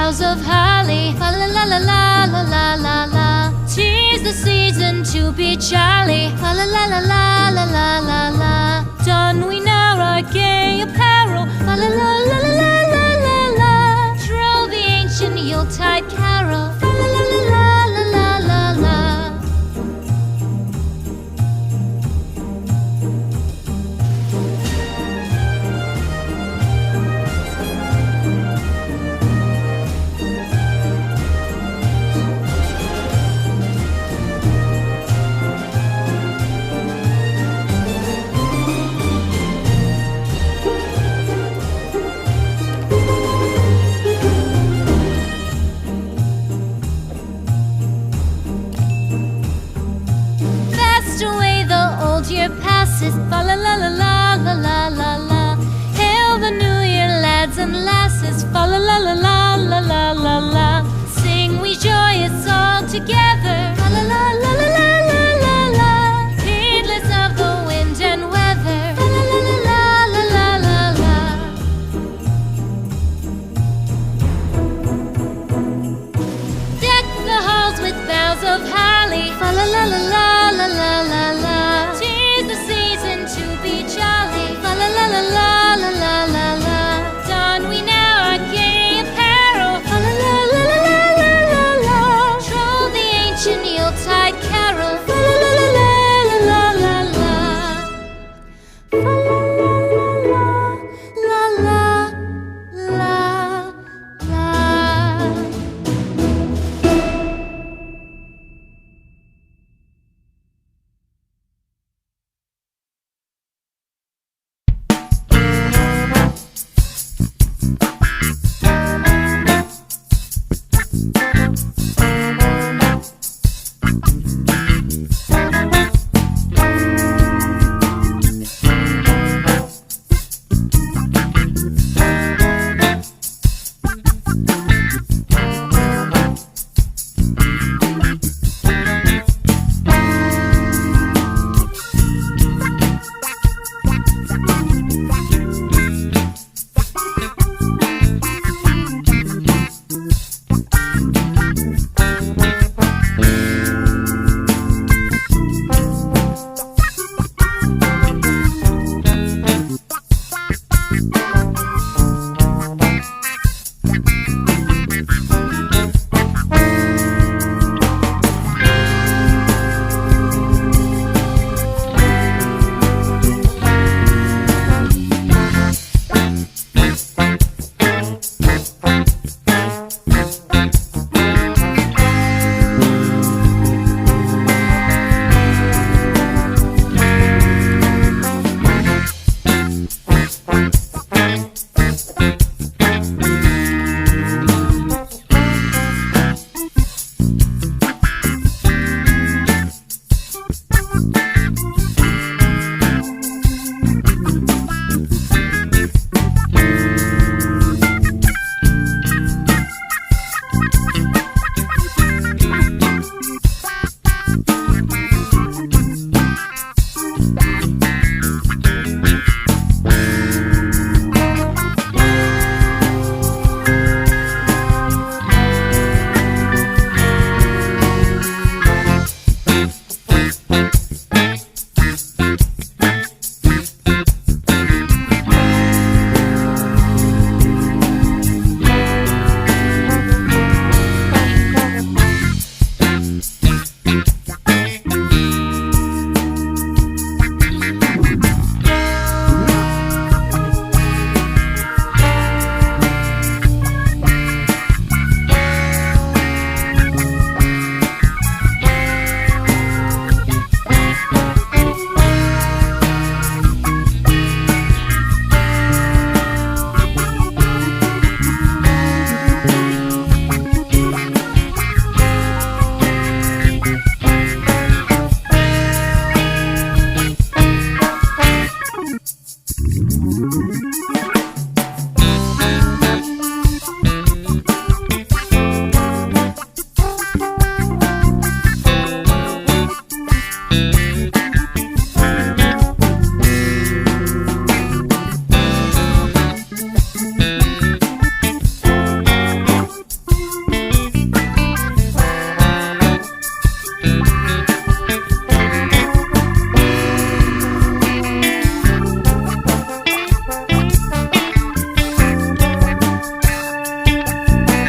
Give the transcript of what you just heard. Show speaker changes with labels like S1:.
S1: boughs of holly. Fa la la la la la la la la. 'Tis the season to be jolly. Fa la la la la la la la la. Don we now our gay apparel. Fa la la la la la la la la. Troll the ancient Yuletide carol. Fa la la la la la la la la. Year passes, fa la la la la la la la la. Hail the new year, lads and lasses, fa la la la la la la la la. Sing we joyous all together, fa la la la la la la la la. Heedless of the wind and weather, fa la la la la la la la la. Deck the halls with boughs of holly, fa la la la la la la la la. La la la la la la la la. Don we now our gay apparel. La la la la la la la la. Troll the ancient Yuletide carol. La la la la la la la la. La la la la la.